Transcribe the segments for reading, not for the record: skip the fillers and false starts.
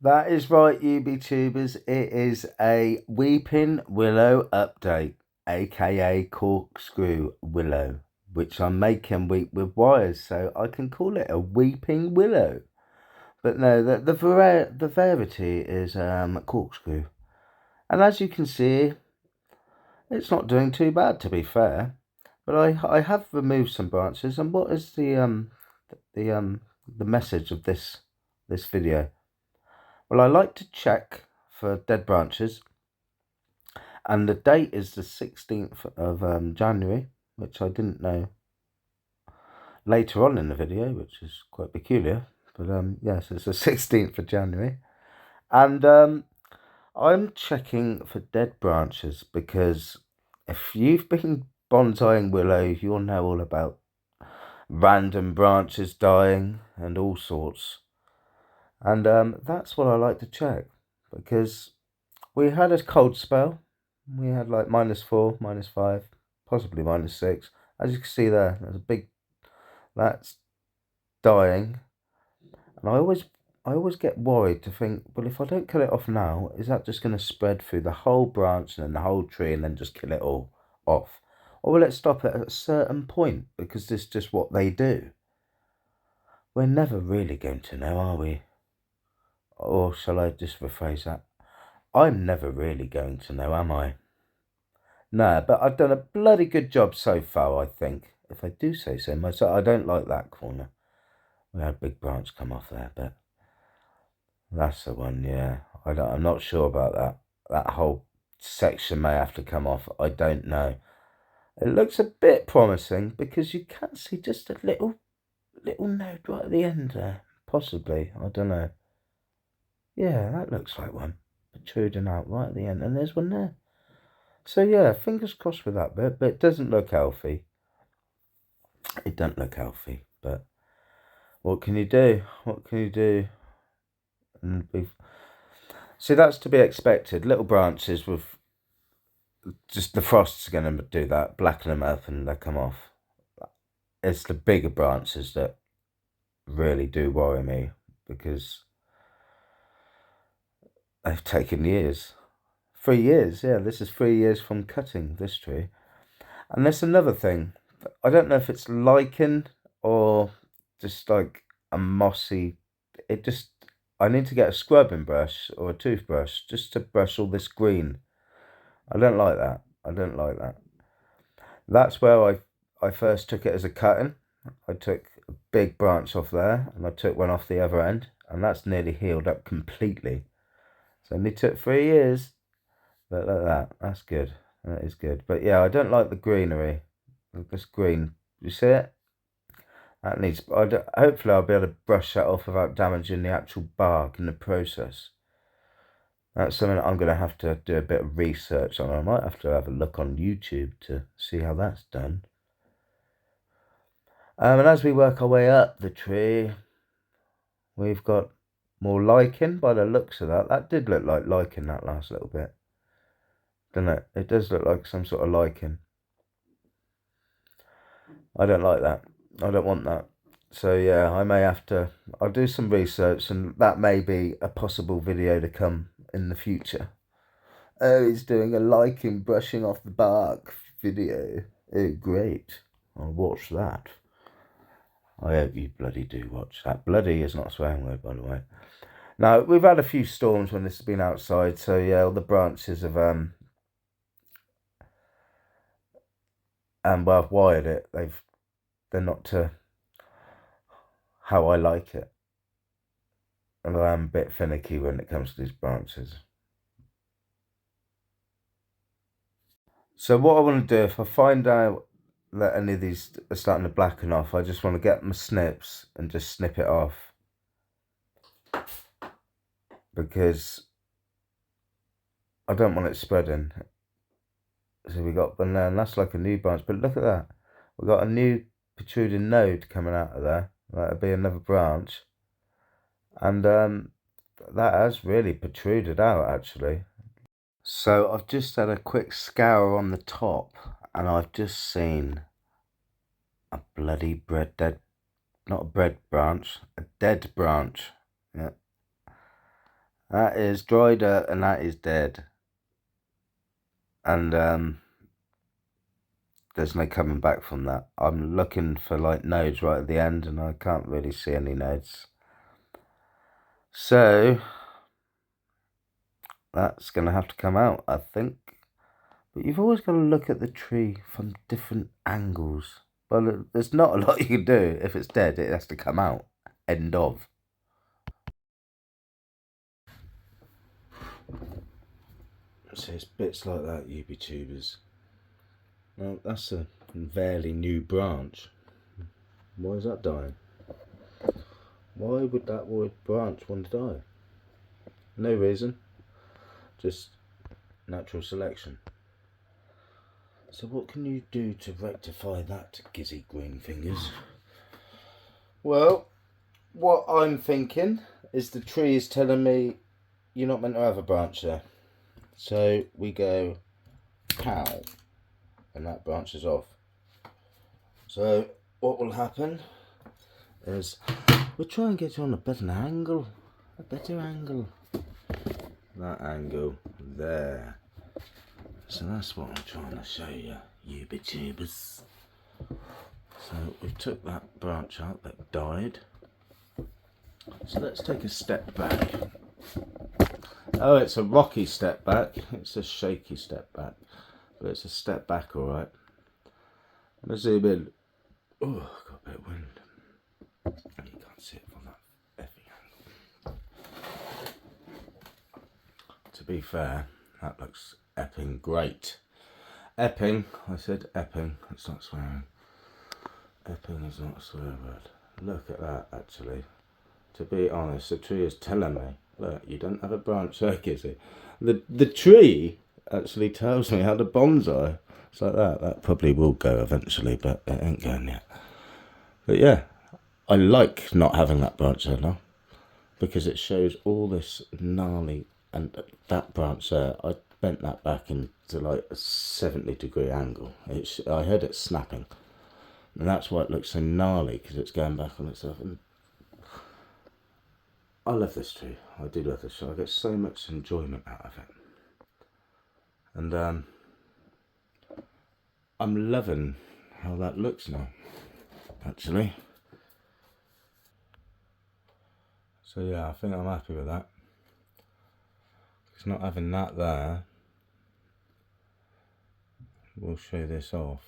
That is right, UB-tubers. It is a Weeping Willow update, aka Corkscrew Willow, which I'm making weep with wires, so I can call it a Weeping Willow. But no, the variety is Corkscrew, and as you can see, it's not doing too bad, to be fair. But I have removed some branches, and what is the message of this video? Well, I like to check for dead branches, and the date is the 16th of January, which I didn't know later on in the video, which is quite peculiar. But yes, it's the 16th of January, and I'm checking for dead branches because if you've been bonsaiing willow, you'll know all about random branches dying and all sorts. And that's what I like to check, because we had a cold spell. We had like -4, -5, possibly -6. As you can see there, there's a big, that's dying. And I always get worried to think, well, if I don't kill it off now, is that just going to spread through the whole branch and then the whole tree and then just kill it all off? Or will it stop at a certain point because this is just what they do? We're never really going to know, are we? Or shall I just rephrase that? I'm never really going to know, am I? No, but I've done a bloody good job so far, I think. If I do say so myself, I don't like that corner. We had a big branch come off there, but that's the one, yeah. I'm not sure about that. That whole section may have to come off. I don't know. It looks a bit promising because you can see just a little node right at the end there. Possibly. I don't know. Yeah, that looks like one protruding out right at the end. And there's one there. So yeah, fingers crossed with that bit, but it doesn't look healthy. It doesn't look healthy, but what can you do? What can you do? And so that's to be expected. Little branches with just the frost's going to do that, blacken them up, and they come off. It's the bigger branches that really do worry me because they've taken years. 3 years, yeah. This is 3 years from cutting this tree. And there's another thing. I don't know if it's lichen or just like a mossy. I need to get a scrubbing brush or a toothbrush just to brush all this green. I don't like that. I don't like that. That's where I first took it as a cutting. I took a big branch off there and I took one off the other end, and that's nearly healed up completely. So it only took 3 years, but like that, that's good. That is good. But yeah, I don't like the greenery. This green, you see it? That needs, hopefully I'll be able to brush that off without damaging the actual bark in the process. That's something that I'm going to have to do a bit of research on. I might have to have a look on YouTube to see how that's done. And as we work our way up the tree, we've got more lichen by the looks of that. That did look like lichen, that last little bit. Doesn't it? It does look like some sort of lichen. I don't like that. I don't want that. So yeah, I may have to, I'll do some research, and that may be a possible video to come in the future. Oh, he's doing a lichen brushing off the bark video. Oh, great. I'll watch that. I hope you bloody do watch that. Bloody is not a swearing word, by the way. Now, we've had a few storms when this has been outside, so yeah, all the branches have, well, I've wired it. They're not to how I like it. And I am a bit finicky when it comes to these branches. So what I want to do, if I find out that any of these are starting to blacken off, I just want to get my snips and just snip it off. Because I don't want it spreading. So we got, and then that's like a new branch, but look at that. We've got a new protruding node coming out of there. That'll be another branch. And that has really protruded out, actually. So I've just had a quick scour on the top, and I've just seen a bloody not a bread branch, a dead branch. Yeah. That is dry dirt and that is dead. And there's no coming back from that. I'm looking for like nodes right at the end and I can't really see any nodes. So that's going to have to come out, I think. But you've always got to look at the tree from different angles. But there's not a lot you can do. If it's dead, it has to come out. End of. So it's bits like that, YouTubers. Well, that's a fairly new branch. Why is that dying? Why would that branch want to die? No reason. Just natural selection. So what can you do to rectify that, Gizzy Green Fingers? Well, what I'm thinking is the tree is telling me you're not meant to have a branch there. So we go pow, and that branches off. So what will happen is we'll try and get you on a better angle. A better angle. That angle there. So that's what I'm trying to show you, YouTubers. So we took that branch out that died. So let's take a step back. Oh, it's a rocky step back. It's a shaky step back. But it's a step back, alright. I'm going to zoom in. Oh, I've got a bit of wind. You can't see it from that effing angle. To be fair, that looks epping great. Epping, I said epping. It's not swearing. Epping is not a swear word. Look at that, actually. To be honest, the tree is telling me, look, you don't have a branch there, Gizzy. The tree actually tells me how to bonsai. It's like that. That probably will go eventually, but it ain't going yet. But yeah, I like not having that branch there now, because it shows all this gnarly, and that branch there, I bent that back into like a 70-degree angle. I heard it snapping. And that's why it looks so gnarly, because it's going back on itself. And I love this tree. I do love this tree. I get so much enjoyment out of it. And I'm loving how that looks now, actually. So yeah, I think I'm happy with that. It's not having that there. We'll show this off.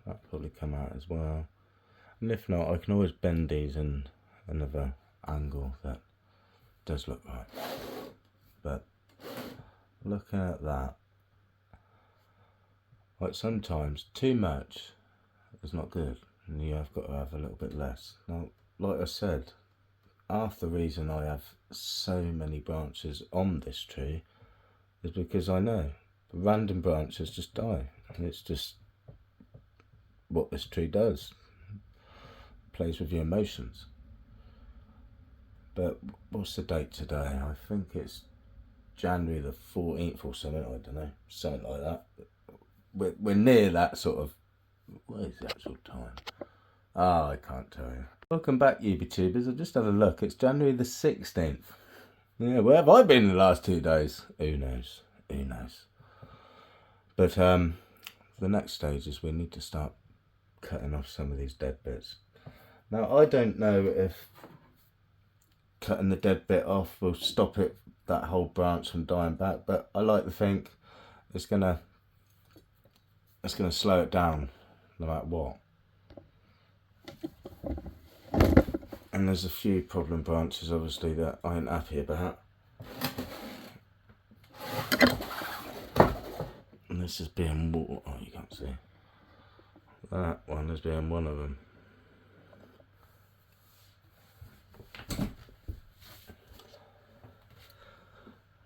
That'll probably come out as well. And if not, I can always bend these in another angle that does look right. But looking at that, like sometimes too much is not good, and you have got to have a little bit less. Now, like I said, half the reason I have so many branches on this tree is because I know the random branches just die, and it's just what this tree does. It plays with your emotions. But what's the date today? I think it's January the 14th or something, I don't know, something like that. We're near that sort of, what is the actual time? I can't tell you. Welcome back, YouTubers. I just had a look. It's January the 16th. Yeah, where have I been the last 2 days? Who knows? Who knows? But the next stage is we need to start cutting off some of these dead bits. Now, I don't know if cutting the dead bit off will stop that whole branch from dying back, but I like to think it's gonna slow it down no matter what. And there's a few problem branches obviously that I ain't happy about. And this is being water. Oh, you can't see. That one is being one of them.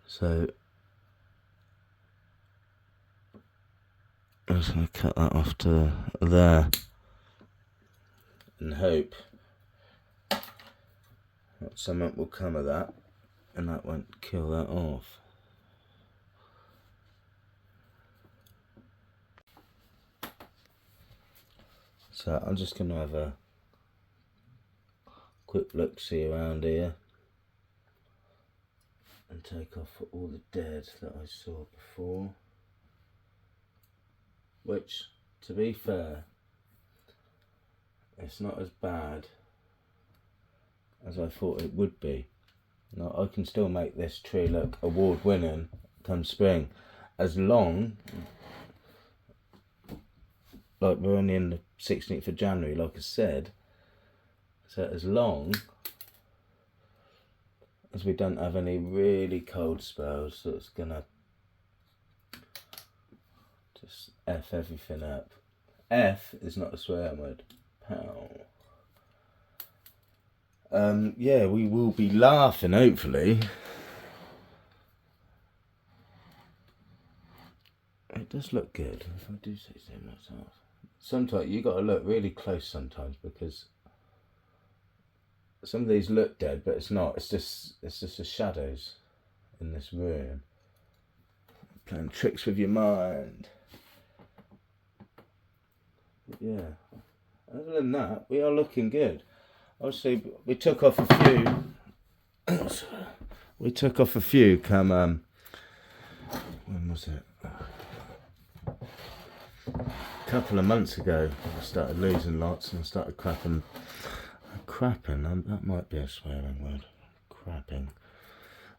So I'm just going to cut that off to there and hope that something will come of that and that won't kill that off. So I'm just going to have a quick look see around here. and take off all the dead that I saw before, which, to be fair, it's not as bad as I thought it would be. Now, I can still make this tree look award-winning come spring, as long, like we're only in the 16th of January, like I said, so as long as we don't have any really cold spells that's gonna just F everything up. F is not a swear word. Pow. Yeah, we will be laughing, hopefully. It does look good, if I do say so myself. Sometimes you got to look really close sometimes, because some of these look dead, but it's not. It's just the shadows in this room. Playing tricks with your mind. But yeah, other than that, we are looking good. Obviously, we took off a few. We took off a few come when was it? A couple of months ago, I started losing lots and I started crapping. That might be a swearing word. Crapping.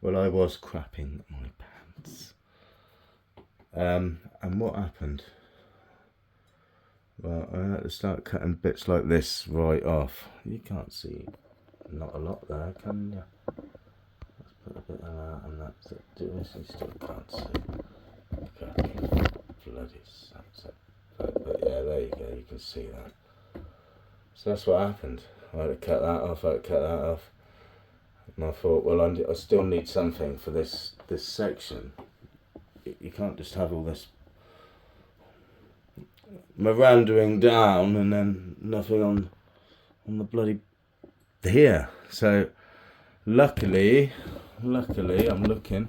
Well, I was crapping my pants. And what happened? Well, I had to start cutting bits like this right off. You can't see not a lot there, can you? Let's put a bit of that and that. Do this, you still can't see. Okay. Bloody sunset. But yeah, there you go, you can see that. So that's what happened. I had to cut that off, and I thought, well, I still need something for this section. You can't just have all this mirandering down and then nothing on the bloody here. So luckily I'm looking,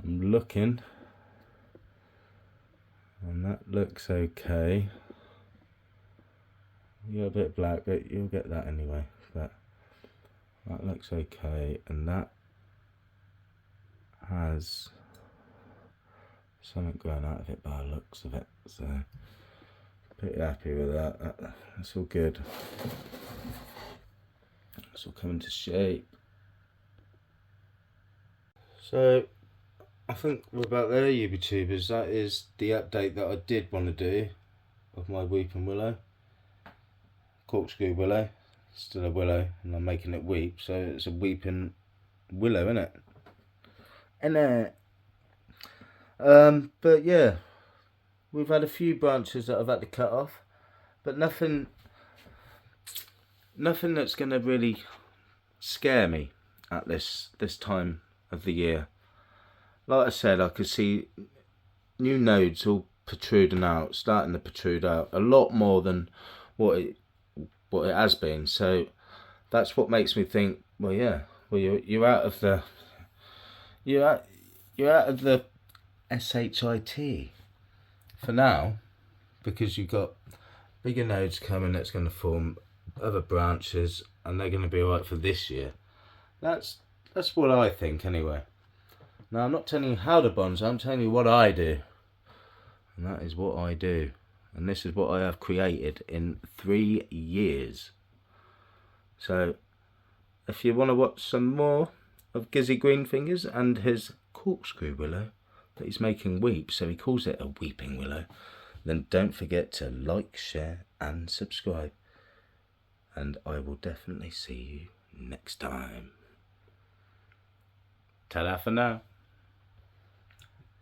and that looks okay. You're a bit black, but you'll get that anyway. But that looks okay, and that has something going out of it by the looks of it. So pretty happy with that. That's all good. It's all coming to shape. So I think we're about there, YouTubers. That is the update that I did want to do of my Weeping Willow. Corkscrew willow, still a willow, and I'm making it weep, so it's a weeping willow, isn't it? But yeah, we've had a few branches that I've had to cut off, but nothing that's going to really scare me at this time of the year. Like I said, I could see new nodes all starting to protrude out a lot more than what it has been. So that's what makes me think, well, yeah, well, you're out of the SHIT for now, because you've got bigger nodes coming that's going to form other branches, and they're going to be alright for this year. That's what I think anyway. Now, I'm not telling you how to bonsai, I'm telling you what I do, and that is what I do. And this is what I have created in 3 years. So, if you want to watch some more of Gizzy Greenfingers and his corkscrew willow that he's making weep, so he calls it a weeping willow, then don't forget to like, share and subscribe. And I will definitely see you next time. Ta-da for now.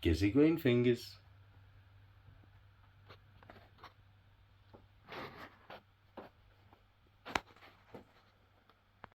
Gizzy Greenfingers.